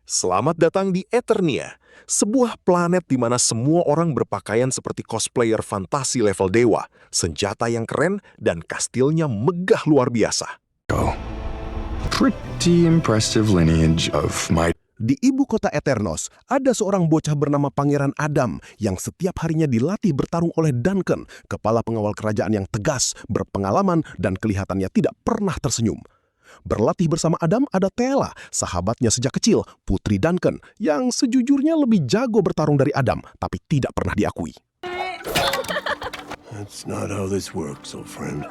Selamat datang di Eternia, sebuah planet di mana semua orang berpakaian seperti cosplayer fantasi level dewa, senjata yang keren, dan kastilnya megah luar biasa. Pretty impressive lineage of my... Di ibu kota Eternos, ada seorang bocah bernama Pangeran Adam yang setiap harinya dilatih bertarung oleh Duncan, kepala pengawal kerajaan yang tegas, berpengalaman, dan kelihatannya tidak pernah tersenyum. Berlatih bersama Adam ada Tela, sahabatnya sejak kecil, putri Duncan, yang sejujurnya lebih jago bertarung dari Adam, tapi tidak pernah diakui. That's not how this works, old friend.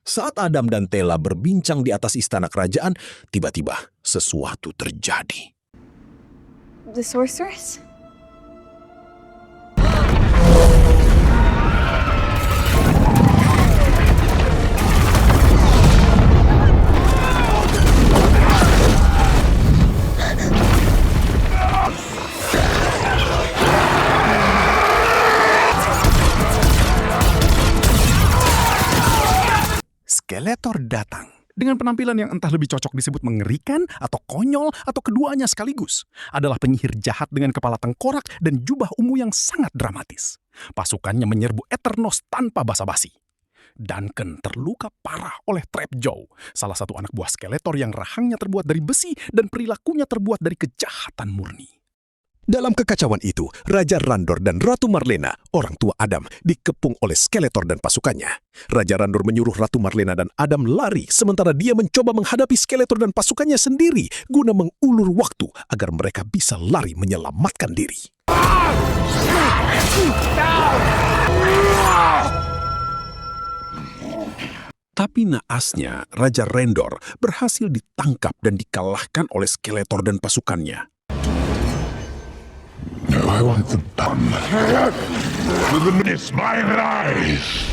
Saat Adam dan Tela berbincang di atas istana kerajaan, tiba-tiba sesuatu terjadi. The sorceress? Skeletor datang dengan penampilan yang entah lebih cocok disebut mengerikan atau konyol atau keduanya sekaligus. Adalah penyihir jahat dengan kepala tengkorak dan jubah ungu yang sangat dramatis. Pasukannya menyerbu Eternos tanpa basa-basi. Duncan terluka parah oleh Trapjaw, salah satu anak buah Skeletor yang rahangnya terbuat dari besi dan perilakunya terbuat dari kejahatan murni. Dalam kekacauan itu, Raja Randor dan Ratu Marlena, orang tua Adam, dikepung oleh Skeletor dan pasukannya. Raja Randor menyuruh Ratu Marlena dan Adam lari, sementara dia mencoba menghadapi Skeletor dan pasukannya sendiri guna mengulur waktu agar mereka bisa lari menyelamatkan diri. Tapi naasnya, Raja Randor berhasil ditangkap dan dikalahkan oleh Skeletor dan pasukannya. No, I want them done. It's my eyes.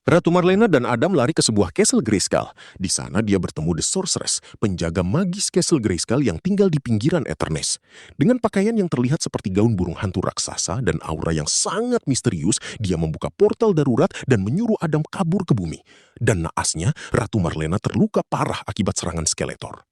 Ratu Marlena dan Adam lari ke sebuah Castle Grayskull. Di sana dia bertemu The Sorceress, penjaga magis Castle Grayskull yang tinggal di pinggiran Eternes. Dengan pakaian yang terlihat seperti gaun burung hantu raksasa dan aura yang sangat misterius, dia membuka portal darurat dan menyuruh Adam kabur ke bumi. Dan naasnya, Ratu Marlena terluka parah akibat serangan Skeletor.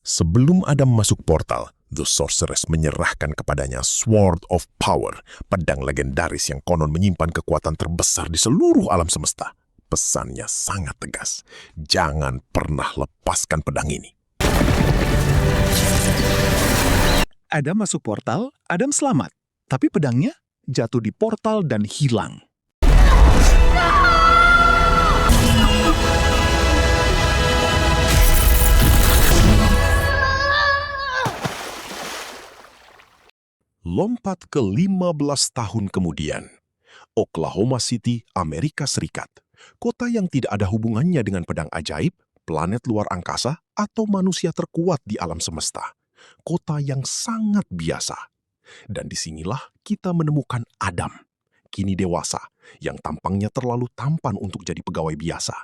Sebelum Adam masuk portal, The Sorceress menyerahkan kepadanya Sword of Power, pedang legendaris yang konon menyimpan kekuatan terbesar di seluruh alam semesta. Pesannya sangat tegas, jangan pernah lepaskan pedang ini. Adam masuk portal, Adam selamat. Tapi pedangnya jatuh di portal dan hilang. Lompat ke 15 tahun kemudian. Oklahoma City, Amerika Serikat. Kota yang tidak ada hubungannya dengan pedang ajaib, planet luar angkasa, atau manusia terkuat di alam semesta. Kota yang sangat biasa. Dan disinilah kita menemukan Adam, kini dewasa, yang tampangnya terlalu tampan untuk jadi pegawai biasa,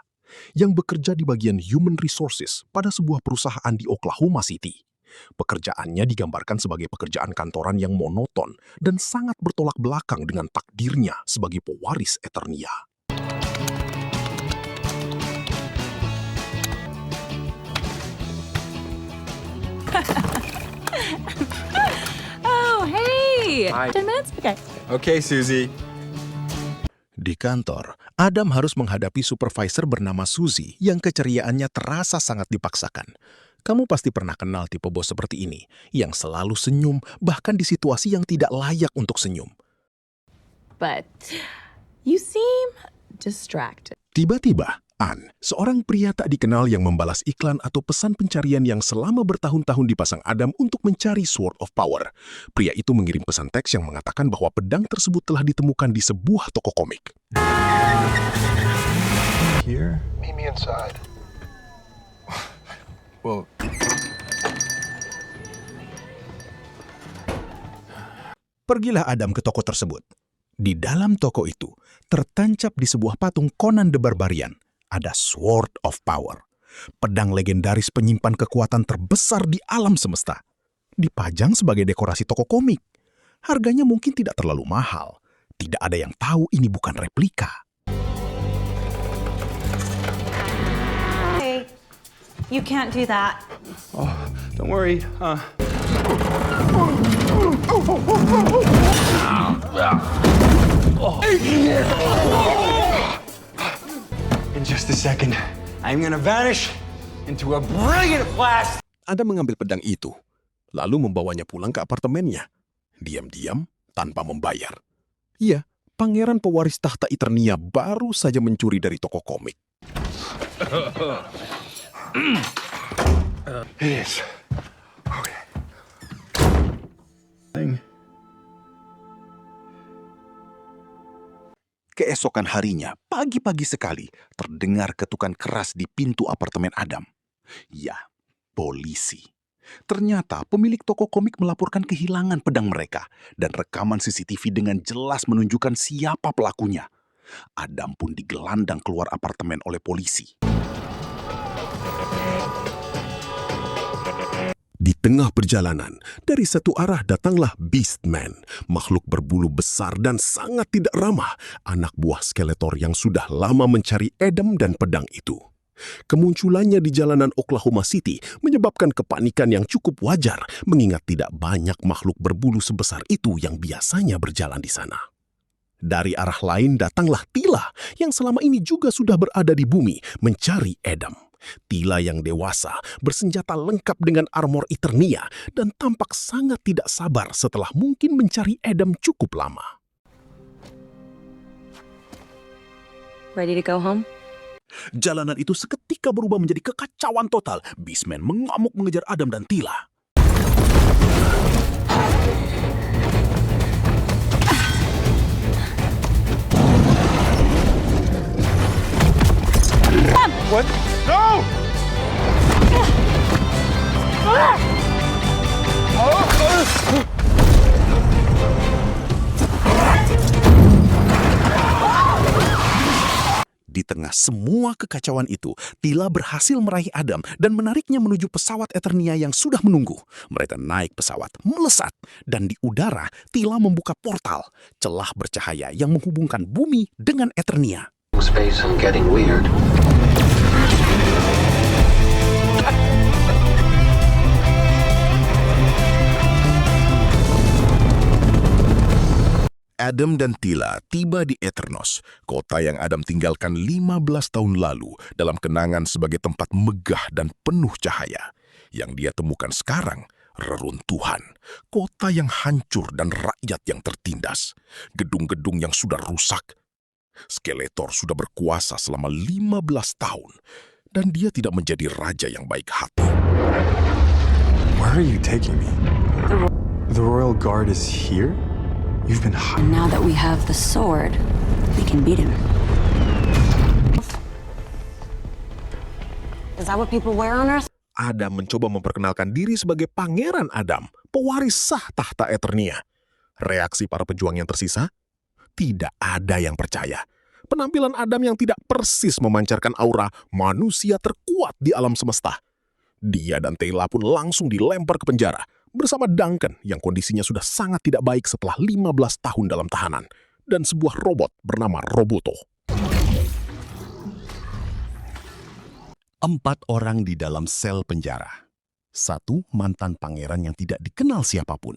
yang bekerja di bagian Human Resources pada sebuah perusahaan di Oklahoma City. Pekerjaannya digambarkan sebagai pekerjaan kantoran yang monoton dan sangat bertolak belakang dengan takdirnya sebagai pewaris Eternia. Oh, hey! Hi. 10 minutes? Okay. Okay, Susie. Di kantor, Adam harus menghadapi supervisor bernama Suzy yang keceriaannya terasa sangat dipaksakan. Kamu pasti pernah kenal tipe bos seperti ini, yang selalu senyum bahkan di situasi yang tidak layak untuk senyum. But you seem distracted. Tiba-tiba, Ann, seorang pria tak dikenal yang membalas iklan atau pesan pencarian yang selama bertahun-tahun dipasang Adam untuk mencari Sword of Power. Pria itu mengirim pesan teks yang mengatakan bahwa pedang tersebut telah ditemukan di sebuah toko komik. Here? Meet me inside. Well, Pergilah Adam ke toko tersebut. Di dalam toko itu, tertancap di sebuah patung Conan the Barbarian, ada Sword of Power. Pedang legendaris penyimpan kekuatan terbesar di alam semesta. dipajang sebagai dekorasi toko komik. Harganya mungkin tidak terlalu mahal. Tidak ada yang tahu ini bukan replika. Hey, you can't do that. Don't worry. In just a second, I'm gonna vanish into a brilliant flash. Adam mengambil pedang itu, lalu membawanya pulang ke apartemennya. Diam-diam, tanpa membayar. Iya, pangeran pewaris tahta Eternia baru saja mencuri dari toko komik. It is. Okay. Keesokan harinya, pagi-pagi sekali, terdengar ketukan keras di pintu apartemen Adam. Ya, polisi. Ternyata pemilik toko komik melaporkan kehilangan pedang mereka dan rekaman CCTV dengan jelas menunjukkan siapa pelakunya. Adam pun digelandang keluar apartemen oleh polisi. Di tengah perjalanan, dari satu arah datanglah Beastman, makhluk berbulu besar dan sangat tidak ramah, anak buah Skeletor yang sudah lama mencari Adam dan pedang itu. Kemunculannya di jalanan Oklahoma City menyebabkan kepanikan yang cukup wajar, mengingat tidak banyak makhluk berbulu sebesar itu yang biasanya berjalan di sana. Dari arah lain datanglah Teela, yang selama ini juga sudah berada di bumi mencari Adam. Teela yang dewasa, bersenjata lengkap dengan armor Eternia, dan tampak sangat tidak sabar setelah mungkin mencari Adam cukup lama. Ready to go home? Jalanan itu seketika berubah menjadi kekacauan total. Beastman mengamuk mengejar Adam dan Teela. What? No! Di tengah semua kekacauan itu, Teela berhasil meraih Adam dan menariknya menuju pesawat Eternia yang sudah menunggu. Mereka naik pesawat, melesat, dan di udara, Teela membuka portal, celah bercahaya yang menghubungkan bumi dengan Eternia. Space and getting weird. Adam dan Teela tiba di Eternos, kota yang Adam tinggalkan 15 tahun lalu dalam kenangan sebagai tempat megah dan penuh cahaya. Yang dia temukan sekarang, reruntuhan, kota yang hancur dan rakyat yang tertindas, gedung-gedung yang sudah rusak. Skeletor sudah berkuasa selama 15 tahun, dan dia tidak menjadi raja yang baik hati. Where are you taking me? The Royal Guard is here? You've been And now that we have the sword, we can beat him. Is that what people wear on Earth? Adam mencoba memperkenalkan diri sebagai Pangeran Adam, pewaris sah tahta Eternia. Reaksi para pejuang yang tersisa? Tidak ada yang percaya. Penampilan Adam yang tidak persis memancarkan aura manusia terkuat di alam semesta. Dia dan Teela pun langsung dilempar ke penjara bersama Duncan yang kondisinya sudah sangat tidak baik setelah 15 tahun dalam tahanan, dan sebuah robot bernama Roboto. 4 orang di dalam sel penjara. 1 mantan pangeran yang tidak dikenal siapapun.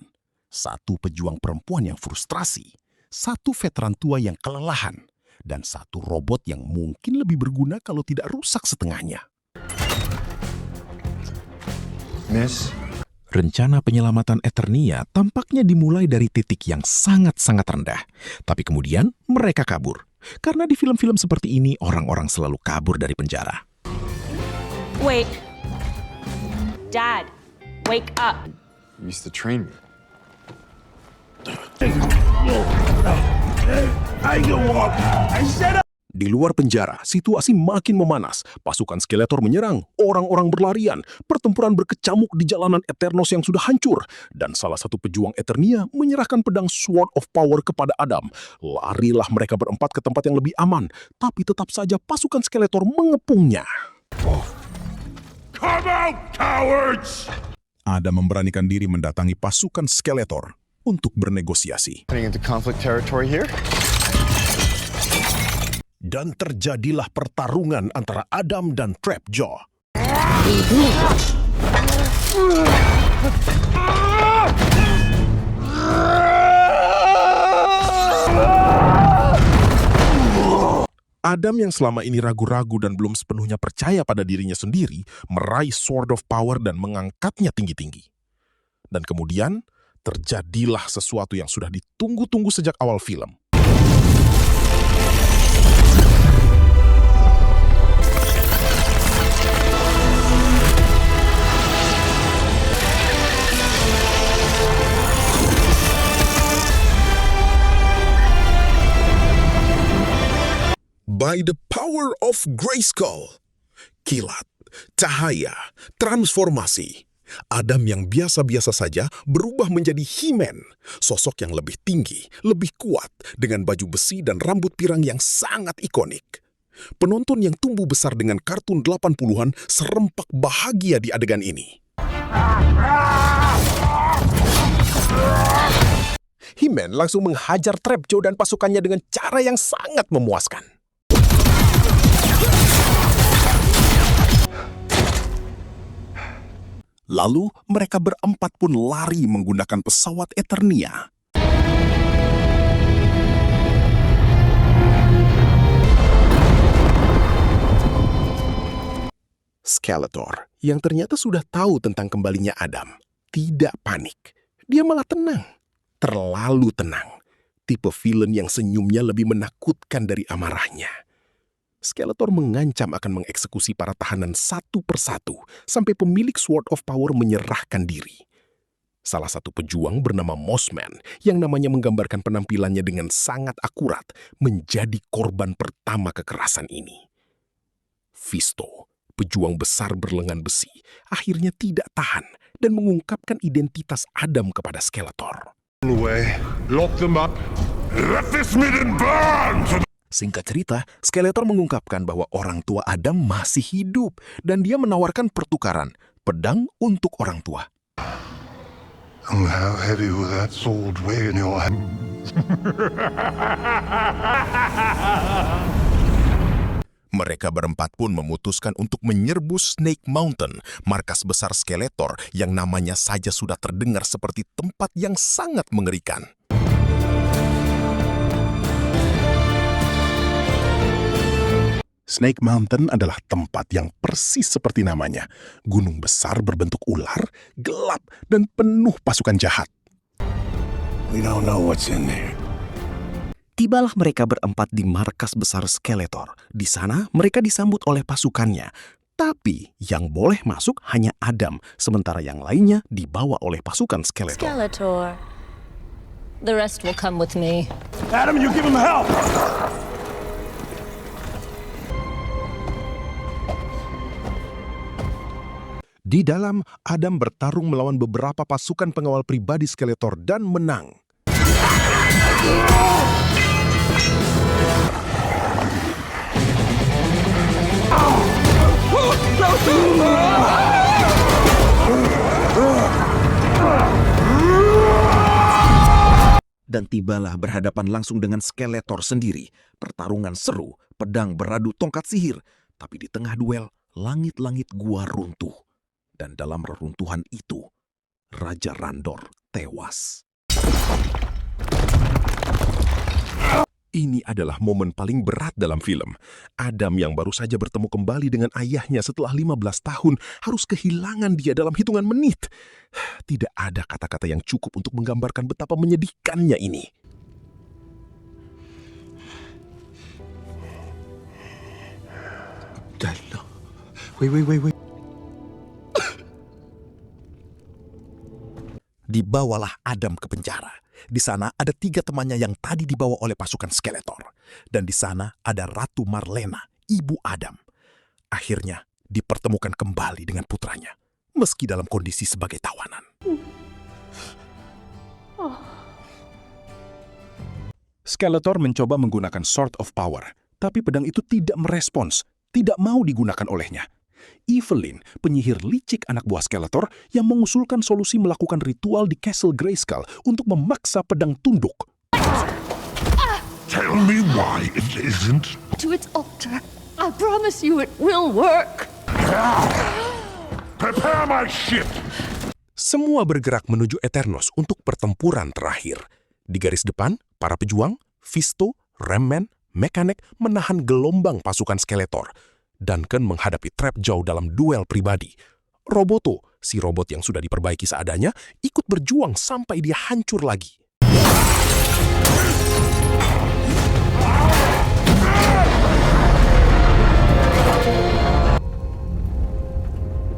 1 pejuang perempuan yang frustrasi. 1 veteran tua yang kelelahan. Dan 1 robot yang mungkin lebih berguna kalau tidak rusak setengahnya. Miss? Rencana penyelamatan Eternia tampaknya dimulai dari titik yang sangat-sangat rendah. Tapi kemudian mereka kabur. Karena di film-film seperti ini, orang-orang selalu kabur dari penjara. Wait. Dad, wake up. You used to train me. I go up. I said Di luar penjara, situasi makin memanas. Pasukan Skeletor menyerang, orang-orang berlarian, pertempuran berkecamuk di jalanan Eternos yang sudah hancur, dan salah satu pejuang Eternia menyerahkan pedang Sword of Power kepada Adam. Larilah mereka berempat ke tempat yang lebih aman, tapi tetap saja pasukan Skeletor mengepungnya. Come out, cowards! Adam memberanikan diri mendatangi pasukan Skeletor untuk bernegosiasi. Heading into conflict territory here. Dan terjadilah pertarungan antara Adam dan Trapjaw. Adam yang selama ini ragu-ragu dan belum sepenuhnya percaya pada dirinya sendiri, meraih Sword of Power dan mengangkatnya tinggi-tinggi. Dan kemudian, terjadilah sesuatu yang sudah ditunggu-tunggu sejak awal film. By the power of Grayskull, kilat, cahaya, transformasi. Adam yang biasa-biasa saja berubah menjadi He-Man, sosok yang lebih tinggi, lebih kuat, dengan baju besi dan rambut pirang yang sangat ikonik. Penonton yang tumbuh besar dengan kartun 80-an serempak bahagia di adegan ini. He-Man langsung menghajar Trapjaw dan pasukannya dengan cara yang sangat memuaskan. Lalu mereka berempat pun lari menggunakan pesawat Eternia. Skeletor, yang ternyata sudah tahu tentang kembalinya Adam, tidak panik. Dia malah tenang. Terlalu tenang. Tipe villain yang senyumnya lebih menakutkan dari amarahnya. Skeletor mengancam akan mengeksekusi para tahanan satu persatu sampai pemilik Sword of Power menyerahkan diri. Salah satu pejuang bernama Mossman yang namanya menggambarkan penampilannya dengan sangat akurat menjadi korban pertama kekerasan ini. Fisto, pejuang besar berlengan besi, akhirnya tidak tahan dan mengungkapkan identitas Adam kepada Skeletor. Away. Lock them up. Let this midden burn! Singkat cerita, Skeletor mengungkapkan bahwa orang tua Adam masih hidup dan dia menawarkan pertukaran pedang untuk orang tua. And how heavy will that sword weigh in your hand? Mereka berempat pun memutuskan untuk menyerbu Snake Mountain, markas besar Skeletor yang namanya saja sudah terdengar seperti tempat yang sangat mengerikan. Snake Mountain adalah tempat yang persis seperti namanya. Gunung besar berbentuk ular, gelap, dan penuh pasukan jahat. We don't know what's in there. Tibalah mereka berempat di markas besar Skeletor. Di sana mereka disambut oleh pasukannya. Tapi yang boleh masuk hanya Adam, sementara yang lainnya dibawa oleh pasukan Skeletor. Skeletor. The rest will come with me. Adam, you give him help! Di dalam, Adam bertarung melawan beberapa pasukan pengawal pribadi Skeletor dan menang. Dan tibalah berhadapan langsung dengan Skeletor sendiri. Pertarungan seru, pedang beradu tongkat sihir. Tapi di tengah duel, langit-langit gua runtuh. Dan dalam reruntuhan itu, Raja Randor tewas. Ini adalah momen paling berat dalam film. Adam yang baru saja bertemu kembali dengan ayahnya setelah 15 tahun harus kehilangan dia dalam hitungan menit. Tidak ada kata-kata yang cukup untuk menggambarkan betapa menyedihkannya ini. Wait. Dibawalah Adam ke penjara. Di sana ada 3 temannya yang tadi dibawa oleh pasukan Skeletor. Dan di sana ada Ratu Marlena, ibu Adam. Akhirnya dipertemukan kembali dengan putranya, meski dalam kondisi sebagai tawanan. Skeletor mencoba menggunakan Sword of Power, tapi pedang itu tidak merespons, tidak mau digunakan olehnya. Evelyn, penyihir licik anak buah Skeletor yang mengusulkan solusi melakukan ritual di Castle Grayskull untuk memaksa pedang tunduk. Tell me why it isn't. To its altar. I promise you it will work. Prepare my ship. Semua bergerak menuju Eternos untuk pertempuran terakhir. Di garis depan, para pejuang, Fisto, Ram-Man, Mekanek menahan gelombang pasukan Skeletor. Duncan menghadapi Trapjaw dalam duel pribadi. Roboto, si robot yang sudah diperbaiki seadanya, ikut berjuang sampai dia hancur lagi.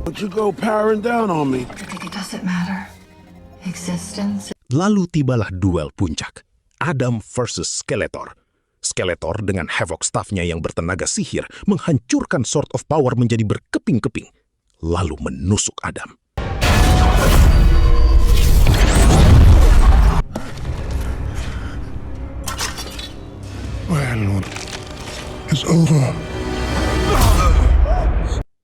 Don't you go powering down on me. It doesn't matter. Existence. Lalu tibalah duel puncak. Adam versus Skeletor. Skeletor dengan Havoc Staff-nya yang bertenaga sihir menghancurkan Sword of Power menjadi berkeping-keping, lalu menusuk Adam. Well, it's over.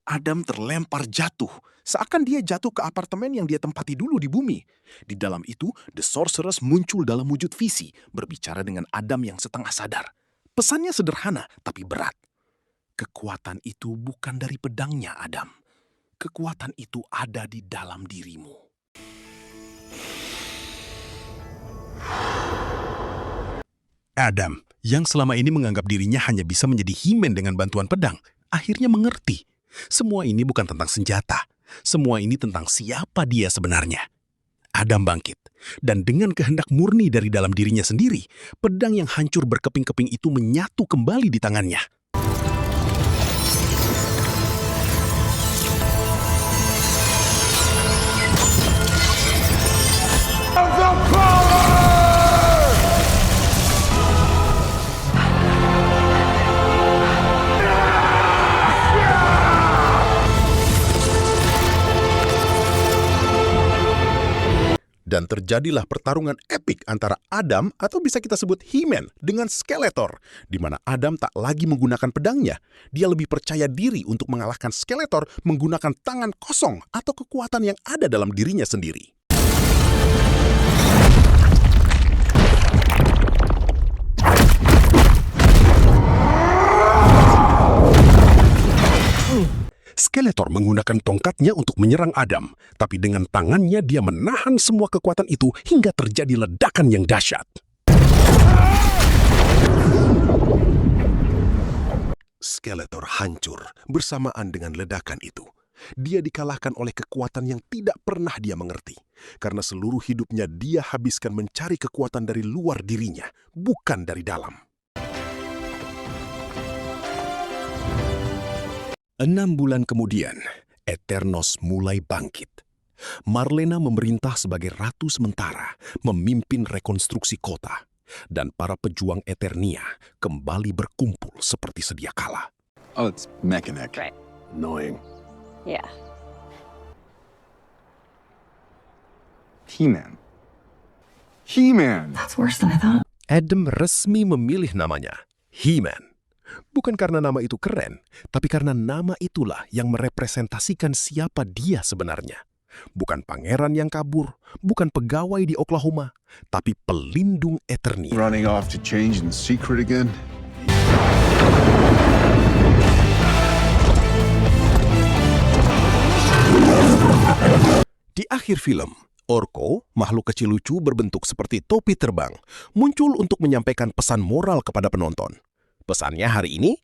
Adam terlempar jatuh, seakan dia jatuh ke apartemen yang dia tempati dulu di bumi. Di dalam itu, The Sorceress muncul dalam wujud visi, berbicara dengan Adam yang setengah sadar. Pesannya sederhana, tapi berat. Kekuatan itu bukan dari pedangnya, Adam. Kekuatan itu ada di dalam dirimu. Adam, yang selama ini menganggap dirinya hanya bisa menjadi He-Man dengan bantuan pedang, akhirnya mengerti. Semua ini bukan tentang senjata. Semua ini tentang siapa dia sebenarnya. Adam bangkit, dan dengan kehendak murni dari dalam dirinya sendiri, pedang yang hancur berkeping-keping itu menyatu kembali di tangannya. Dan terjadilah pertarungan epik antara Adam atau bisa kita sebut He-Man dengan Skeletor, di mana Adam tak lagi menggunakan pedangnya. Dia lebih percaya diri untuk mengalahkan Skeletor menggunakan tangan kosong atau kekuatan yang ada dalam dirinya sendiri. Skeletor menggunakan tongkatnya untuk menyerang Adam, tapi dengan tangannya dia menahan semua kekuatan itu hingga terjadi ledakan yang dahsyat. Skeletor hancur bersamaan dengan ledakan itu. Dia dikalahkan oleh kekuatan yang tidak pernah dia mengerti, karena seluruh hidupnya dia habiskan mencari kekuatan dari luar dirinya, bukan dari dalam. 6 bulan kemudian, Eternos mulai bangkit. Marlena memerintah sebagai ratu sementara, memimpin rekonstruksi kota, dan para pejuang Eternia kembali berkumpul seperti sedia kala. Oh, it's Mekanek. Right. Annoying. Yeah. He-Man. He-Man! That's worse than I thought. Adam resmi memilih namanya, He-Man. Bukan karena nama itu keren, tapi karena nama itulah yang merepresentasikan siapa dia sebenarnya. Bukan pangeran yang kabur, bukan pegawai di Oklahoma, tapi pelindung Eternia. Running off to change in secret again? Di akhir film, Orko, makhluk kecil lucu berbentuk seperti topi terbang, muncul untuk menyampaikan pesan moral kepada penonton. Pesannya hari ini,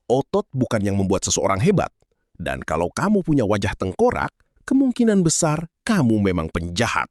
otot bukan yang membuat seseorang hebat. Dan kalau kamu punya wajah tengkorak, kemungkinan besar kamu memang penjahat.